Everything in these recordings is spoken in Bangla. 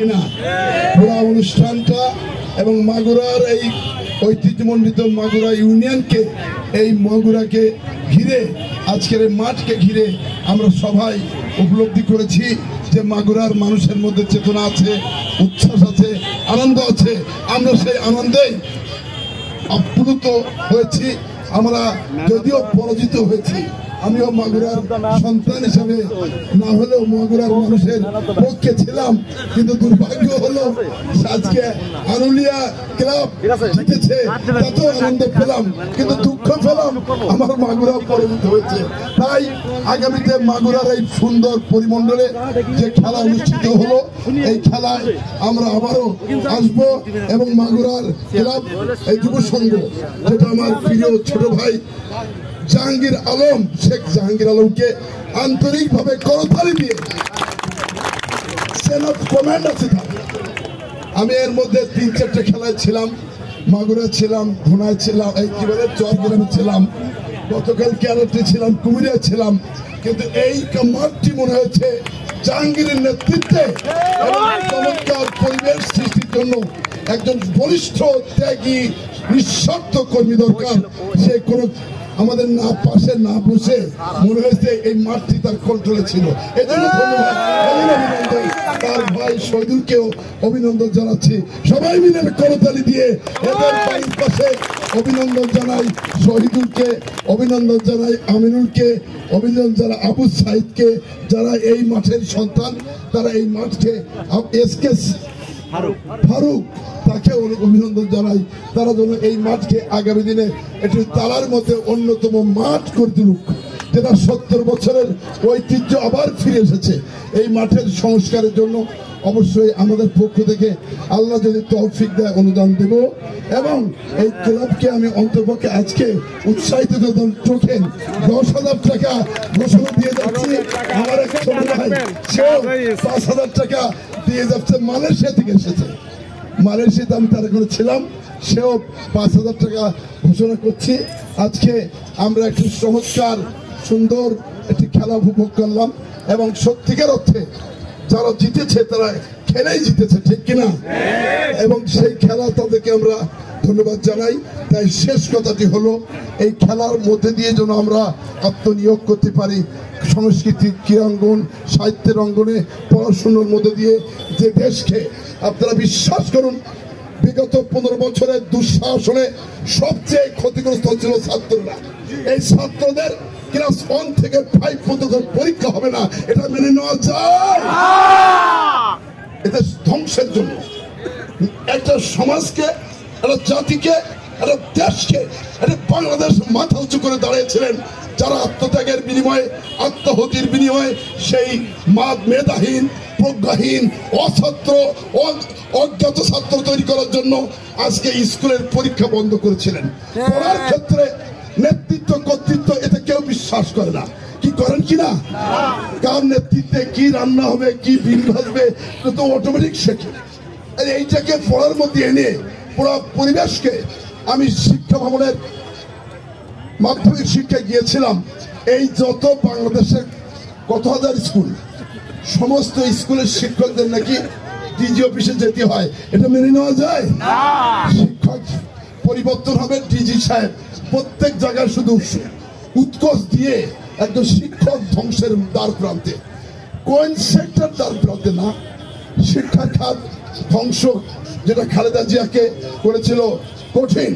কিনা? পুরো অনুষ্ঠানটা এবং মাগুরার এই ঐতিহ্যমণ্ডিত মাগুরা ইউনিয়নকে, এই মাগুরাকে ঘিরে, আজকের এই মাঠকে ঘিরে আমরা সবাই উপলব্ধি করেছি যে মাগুরার মানুষের মধ্যে চেতনা আছে, উচ্ছ্বাস আছে, আনন্দ আছে। আমরা সেই আনন্দেই আপ্লুত হয়েছি। আমরা যদিও পরাজিত হয়েছি, আমিও মাগুরার সন্তান হিসাবে না হলেও মাগুরার মানুষের পক্ষে ছিলাম, কিন্তু দুর্ভাগ্য হলো আজকে আনুলিয়া ক্লাব জিতেছে, তাতেও আনন্দ পেলাম, কিন্তু দুঃখ পেলাম আমার মাগুরা পরাজিত হয়েছে। তাই আগামীতে মাগুরার এই সুন্দর পরিমণ্ডলে যে খেলা অনুষ্ঠিত হলো, এই খেলায় আমরা আবারও আসবো এবং মাগুরার ক্লাব, এই যুব সংঘ, যেটা আমার প্রিয় ছোট ভাই জাহাঙ্গীর আলম, শেখ জাহাঙ্গীর আলমকে আন্তরিকভাবে করতালি দিয়ে চেন অফ কমান্ড আছে। আমি এর মধ্যে 3-4টে খেলায় ছিলাম, মাগুরা ছিলাম, ধুনায় ছিলাম, এই কি বলে চরগ্রামে ছিলাম, গতকাল ক্যারেটে ছিলাম, কুমিরে ছিলাম, কিন্তু এই মাঠটি মনে হয়েছে জাহাঙ্গীরের নেতৃত্বে চমৎকার পরিবেশ সৃষ্টির জন্য একজন বলিষ্ঠ ত্যাগী নিঃস্বার্থ কর্মী দরকার। সে কোনো আমাদের না পাশে না বসে মনে হয়েছে এই মাঠটি তার কন্ট্রোলে ছিল। এই জন্য ধন্যবাদ, অভিনন্দন তার ভাই শহীদুলকেও অভিনন্দন জানাচ্ছি। সবাই মিলে করতালি দিয়ে এদের বাড়ির পাশে অভিনন্দন জানাই শহীদুলকে, অভিনন্দন জানাই আমিনুলকে, অভিনন্দন জানাই আবু সাইদকে, যারা এই মাঠের সন্তান, তারা এই মাঠকে এসকে ফারুক তাকে অভিনন্দন জানাই। তারা যেন এই মাঠকে আগামী দিনে একটি তালার মধ্যে অন্যতম মাঠ করে তুলুক, যেটা 70 বছরের ঐতিহ্য আবার ফিরে এসেছে। এই মাঠের সংস্কারের জন্য অবশ্যই আমাদের পক্ষ থেকে আল্লাহ যদি তৌফিক দেয় অনুদান দেব, এবং এই ক্লাবকে আমি অন্তপক্ষে আজকে উৎসাহিত করে টোকেন 10,000 টাকা ঘোষণা দিয়ে যাচ্ছি। আমার এক ছোট ভাই সেও 5,000 টাকা দিয়ে যাচ্ছে, মালয়েশিয়া থেকে এসেছে, মালয়েশিয়াতে আমি তার এখানে ছিলাম, সেও 5,000 টাকা ঘোষণা করছি। আজকে আমরা একটি চমৎকার সুন্দর একটি খেলা উপভোগ করলাম, এবং সত্যিকার অর্থে যারা জিতেছে তারা খেলেই জিতেছে, ঠিক কিনা? এবং সেই খেলা তাদেরকে আমরা ধন্যবাদ জানাই। তাই শেষ কথাটি হলো, এই খেলার মধ্যে দিয়ে যেন আমরা আত্মনিয়োগ করতে পারি সংস্কৃতি, ক্রীড়াঙ্গন, সাহিত্যের অঙ্গনে, পড়াশোনার মধ্যে দিয়ে যে দেশকে, আপনারা বিশ্বাস করুন বিগত 15 বছরের দুঃশাসনে সবচেয়ে ক্ষতিগ্রস্ত হচ্ছিল ছাত্ররা। এই ছাত্রদের ক্লাস 1 থেকে 5 পর্যন্ত পরীক্ষা হবে না, এটা মেনে নেওয়া যায়? এটা ধ্বংসের জন্য একটা সমাজকে, একটা জাতিকে, একটা দেশকে, একটা বাংলাদেশ মাথা উঁচু করে দাঁড়িয়েছিলেন যারা আত্মত্যাগের বিনিময়ে, আত্মাহুতির বিনিময়ে সেই মেধাহীন, প্রজ্ঞাহীন, অছাত্র, অজ্ঞাত ছাত্র তৈরি করার জন্য আজকে স্কুলের পরীক্ষা বন্ধ করেছিলেন। পড়ার ক্ষেত্রে নেতৃত্ব, কর্তৃত্ব, এটা কেউ বিশ্বাস করে না। কি করেন কিনা? কার নেতৃত্বে কি রান্না হবে, কি বিল ভাসবে, তো অটোমেটিক শেখে। এইটাকে পড়ার মধ্যে এনে পুরো পরিবেশকে, আমি শিক্ষা ভবনের মাধ্যমিক শিক্ষায় গিয়েছিলাম, এই যত বাংলাদেশের কত হাজার স্কুল, সমস্ত স্কুলের শিক্ষকদের নাকি ডিজি অফিসে যেতে হয়, এটা মেনে নেওয়া যায়? শিক্ষক পরিবর্তন হবে, ডিজি সাহেব প্রত্যেক জায়গায় শুধু উৎকোচ দিয়ে একজন শিক্ষক ধ্বংসের দ্বার প্রান্তে, কোন সেক্টর দ্বার প্রান্তে না, শিক্ষা খাত ধ্বংস, যেটা খালেদা জিয়াকে করেছিল কঠিন,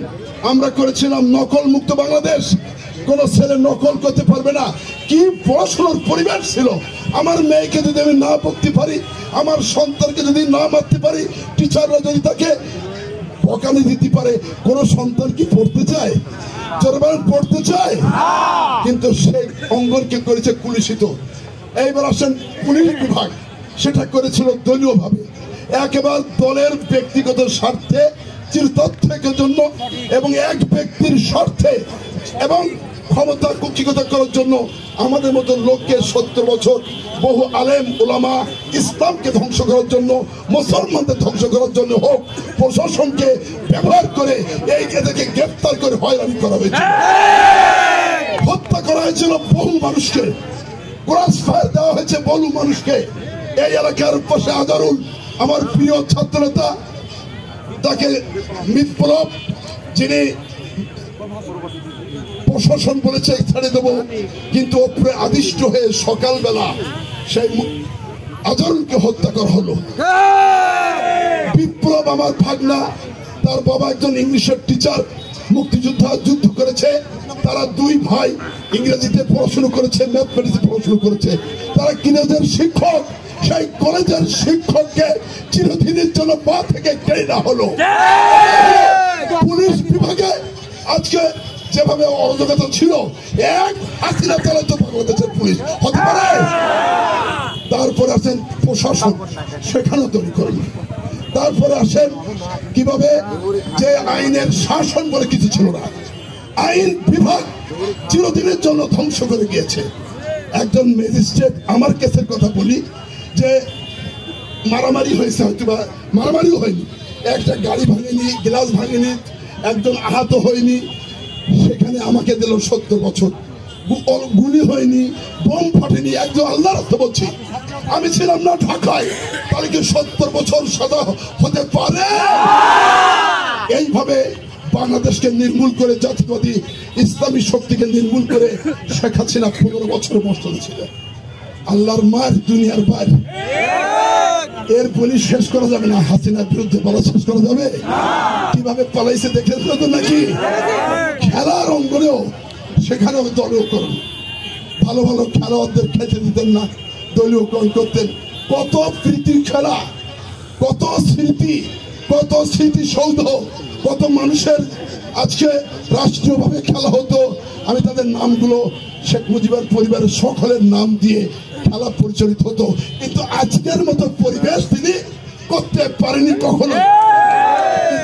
আমরা করেছিলাম নকল মুক্ত বাংলাদেশ। কোন ছেলে নকল করতে পারবে না। কি পড়াশোনার পরিবেশ ছিল! আমার মেয়েকে যদি আমি না পড়তে পারি, আমার সন্তানকে যদি না মারতে পারি, টিচাররা যদি তাকে বকানি দিতে পারে, কোন সন্তান কি পড়তে চায়? জনগণ পড়তে চায়? কিন্তু সেই অঙ্গনকে করেছে কুলিশিত। এইবার আসেন পুলিশ বিভাগ, সেটা করেছিল দলীয় ভাবে, একেবারে দলের ব্যক্তিগত স্বার্থে, চিরতথ্যের জন্য এবং এক ব্যক্তির স্বার্থে এবং ক্ষমতা কুক্ষিগত করার জন্য আমাদের মতো লোককে 70 বছর বহু আলেম ওলামা ইসলামকে ধ্বংস করার জন্য, মুসলমানদের ধ্বংস করার জন্য হোক, প্রশাসনকে ব্যবহার করে এদেরকে গ্রেফতার করে হয়রানি করা হয়েছে, হত্যা করা হয়েছিল বহু মানুষকে, ক্রস ফায়ার দেওয়া হয়েছে বহু মানুষকে। এই এলাকার পাশে আজারুল আমার প্রিয় ছাত্রনেতা, তাকে বিপ্লব, যিনি প্রশাসন বলেছে ছেড়ে দেবো, কিন্তু ওপরে আদিষ্ট হয়ে সকালবেলা সেই আজরুলকে হত্যা করা হলো। বিপ্লব আমার ভাগনা, তার বাবা একজন ইংলিশের টিচার, মুক্তিযোদ্ধা, যুদ্ধ করেছে। তারা দুই ভাই ইংরেজিতে পড়াশোনা করেছে, ম্যাথমেটিক্সে পড়াশোনা করেছে। তারা কলেজের শিক্ষক, সেই কলেজের শিক্ষককে চিরদিনের জন্য পা থেকে কেড়ে নেওয়া হলো। পুলিশ বিভাগে আজকে যেভাবে অরাজকতা ছিল, এক হাসিনা চালাতো বাংলাদেশের পুলিশ হতে পারে। তারপরে আসেন প্রশাসন, সেখানেও তৈরি করেন। তারপরে আসেন কিভাবে যে আইনের শাসন বলে কিছু ছিল না, আইন বিভাগ চিরদিনের জন্য ধ্বংস করে গিয়েছে। একজন ম্যাজিস্ট্রেট, আমার কেসের কথা বলি, যে মারামারি হয়েছে, হয়তো বা মারামারিও হয়নি, একটা গাড়ি ভাঙেনি, গ্লাস ভাঙেনি, একজন আহত হয়নি, সেখানে আমাকে দিল 70 বছর। গুলি হয়নি, বোম ফাটেনি, একজন আল্লাহর রাস্তা বলছি, আমি ছিলাম না ঢাকায়, তাহলে কি 70 বছর সাজা হতে পারে? এইভাবে বাংলাদেশকে নির্মূল করে, জাতীয়বাদী ইসলামী শক্তিকে নির্মূল করে শেখ হাসিনা 15 বছর বসে ছিল। আল্লাহর মার দুনিয়ার বাইর, এর বলি শেষ করা যাবে না। হাসিনার বিরুদ্ধে বলা শেষ করা যাবে? কিভাবে পালাইছে দেখেছিল তো নাকি? খেলার অঙ্গনেও সেখানেও দলীয়করণ, ভালো ভালো খেলোয়াড়দের খেলতে দিতেন না, দলীয়করণ করতেন। কত প্রীতির খেলা, কত স্মৃতি, কত স্মৃতিসৌধ, কত মানুষের আজকে রাষ্ট্রীয়ভাবে খেলা হতো। আমি তাদের নামগুলো, শেখ মুজিবের পরিবারের সকলের নাম দিয়ে খেলা পরিচালিত হতো, কিন্তু আজকের মতো পরিবেশ তিনি করতে পারেনি কখনো।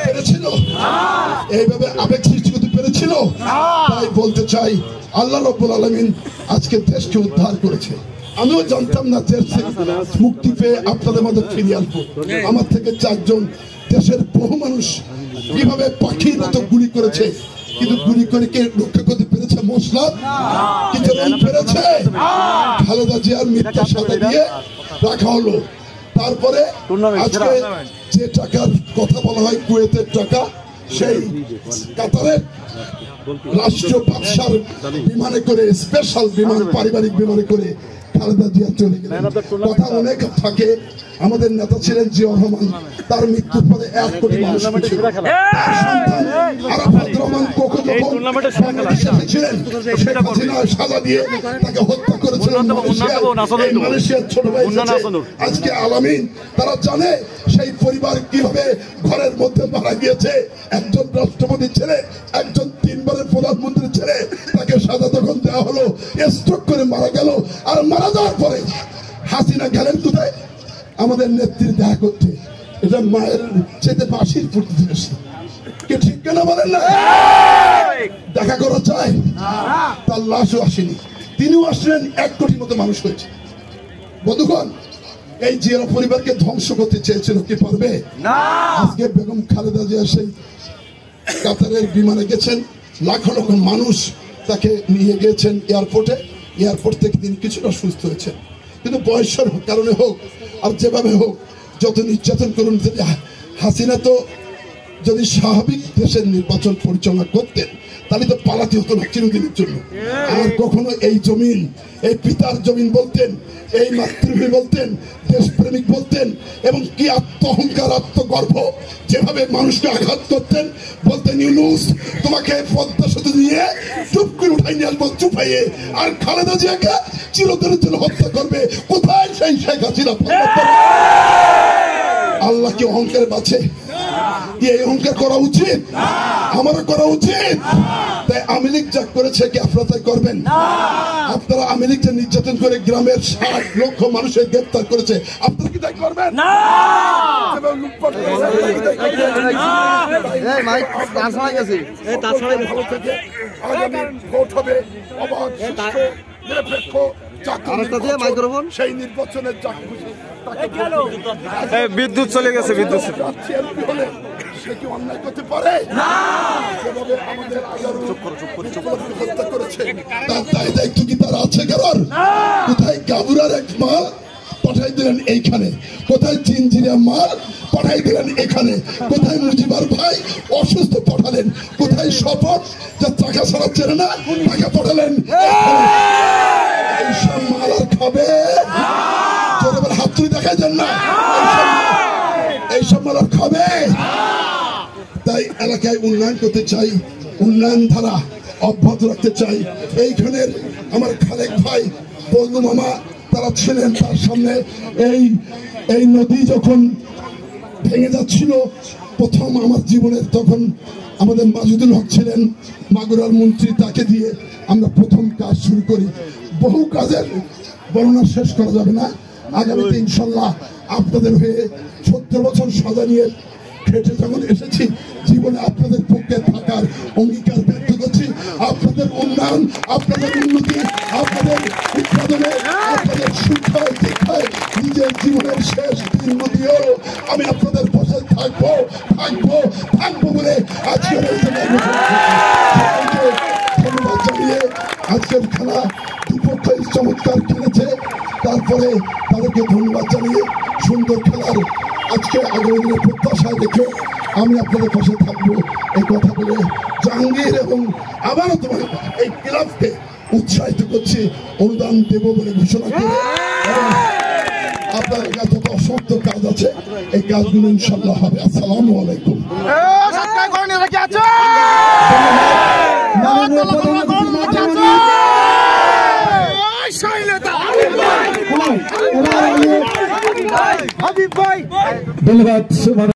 পেরেছিল এইভাবে আবেগ সৃষ্টি করতে পেরেছিল? তাই বলতে চাই, আল্লাহ রাব্বুল আলামিন আজকে দেশকে উদ্ধার করেছে। আমিও জানতাম না দেশ থেকে মুক্তি পেয়ে আপনাদের মধ্যে ফিরিয়ে আসবো। আমার থেকে 4 জন দেশের বহু মানুষ কিভাবে পাখির মতো গুলি করেছে, কিন্তু গুলি করে কে রক্ষা করতে পেরেছে? মশলা কিছু পেরেছে? খালেদা জিয়ার মিথ্যা সাজা দিয়ে রাখা হলো। তারপরে আজকে যে টাকার কথা বলা হয়, কুয়েতের টাকা, সেই কাতারের রাষ্ট্রীয় ব্যবসার বিমানে করে, স্পেশাল বিমান, পারিবারিক বিমানে করে খালেদা জিয়া চলে গেলেন। কথা অনেক থাকে। আমাদের নেতা ছিলেন জিয়াউর রহমান, তার মৃত্যুর পরে 1 কোটি মানুষ ছিল। তার সন্তান আরাফাত রহমান কোকো যখন বাংলাদেশে ছিলেন, শেখ হাসিনা সাজা দিয়ে তাকে হত্যা করেছিলেন মালয়েশিয়ার ছোট ভাই আজকে আলামিন। তারা জানে সেই পরিবার কিভাবে ঘরের মধ্যে মারা গিয়েছে। একজন রাষ্ট্রপতি ছেলে, একজন 3 বারের প্রধানমন্ত্রী ছেলে, তাকে সাজা তখন দেওয়া হলো, স্ট্রোক করে মারা গেল। আর মারা যাওয়ার পরে হাসিনা গেলেন কোথায়? আমাদের নেত্রীর দেখা করতে। এটা মায়ের চেতে বাঁশির ফুটতে বেশি, কে ঠিক কেনা বলেন না? দেখা করা চায়? তার লাশও আসেনি, তিনিও আসলেন। 1 কোটির মতো মানুষ হয়েছে। বন্ধুগণ, এই জিয়া পরিবারকে ধ্বংস করতে চেয়েছিল, কি পারবে? আজকে বেগম খালেদা জিয়া সেই কাতারের বিমানে গেছেন, লাখো লাখো মানুষ তাকে নিয়ে গিয়েছেন এয়ারপোর্টে। এয়ারপোর্ট থেকে তিনি কিছুটা সুস্থ হয়েছেন, কিন্তু বয়সের কারণে হোক আর যেভাবে হোক, যত নির্যাতন করুন, হাসিনা তো যদি স্বাভাবিক দেশের নির্বাচন পরিচালনা করতেন, তাহলে তো পালাতে হতো না চিরদিনের জন্য। আর কখনো এই জমিন, এই পিতার জমিন বলতেন, এই মাতৃভূমি বলতেন, দেশপ্রেমিক বলতেন, এবং কি আত্ম অহংকার, আত্মগর্ব, যেভাবে মানুষকে আঘাত করতেন, বলতেন ইউনূস তোমাকে পদ্মা সেতু দিয়ে চুপ করে উঠাই নিয়ে আসবো, চুপাইয়ে, আর খালেদা জিয়াকে চিরদিনের জন্য হত্যা করবে। কোথায় সেই শেখ হাসিনা? আল্লাহ কি অহংকারে বাঁচে? এই অহংকার করা উচিত? আমারও করা উচিত। তাই আওয়ামী লীগ যা করেছে, কি আপনারা তাই করবেন? আপনারা আওয়ামী লীগ যে নির্যাতন করে গ্রামের 60 লক্ষ মানুষের গ্রেফতার করেছে, আপনারা কি তাই করবেন? সেই নির্বাচনের বিদ্যুৎ চলে গেছে, বিদ্যুৎ সে কি অন্যায় করতে পারে? যেভাবে আমাদের হত্যা করেছে, তার দায় দায়িত্ব কি তার আছে? কারণ কোথায় গাবুরার এক মা পাঠাই দিলেন এইখানে, কোথায় চিনচিরিয়া মাল পাঠাই দিলেন এখানে, কোথায় মুজিবার ভাই অসুস্থ পাঠালেন, কোথায় শপথ যা টাকা ছাড়া চেনে না টাকা পাঠালেন। এইসব মাল আর খাবে? হাত তুলে দেখাই দেন না, এইসব মাল আর খাবে? তাই এলাকায় উন্নয়ন করতে চাই, উন্নয়ন ধারা অব্যাহত রাখতে চাই। এইখানের আমার খালেক ভাই বন্ধু মামা তারা ছিলেন, তার সামনে এই নদী যখন ভেঙে যাচ্ছিল প্রথম আমার জীবনের, তখন আমাদের মাজুদুল হক ছিলেন মাগুরার মন্ত্রী, তাকে দিয়ে আমরা প্রথম কাজ শুরু করি। বহু কাজের বর্ণনা শেষ করা যাবে না। আগামীতে ইনশাল্লাহ আপনাদের হয়ে 70 বছর সাজা নিয়ে খেটে যখন এসেছি, জীবনে আপনাদের পক্ষে থাকার অঙ্গীকার ব্যক্ত করছি। আপনাদের উন্নয়ন, আপনাদের উন্নতি, আপনাদের উৎপাদনে, আপনাদের শিক্ষায় দীক্ষায় নিজের জীবনের শেষ দিন দিয়েও আমি আপনাদের পাশে থাকবো থাকবো থাকবো বলে আজকের এই ধন্যবাদ জানিয়ে আজকের খেলা দুপক্ষই চমৎকার খেলেছে, তারপরে তাদেরকে ধন্যবাদ জানিয়ে সুন্দর খেলার আজকে আগামী দিনে প্রত্যাশায় রেখে আমি আপনাদের পাশে থাকবো এই কথা বলে জাহাঙ্গীর এবং আবারও তোমার এই ক্লাবকে উৎসাহিত করছি, অনুদান দেব বলে ঘোষণা করে আপনার কাছে যত অসমাপ্ত কাজ আছে এই কাজগুলো ইনশাল্লাহ হবে। আসসালামু আলাইকুম। ধন্যবাদ।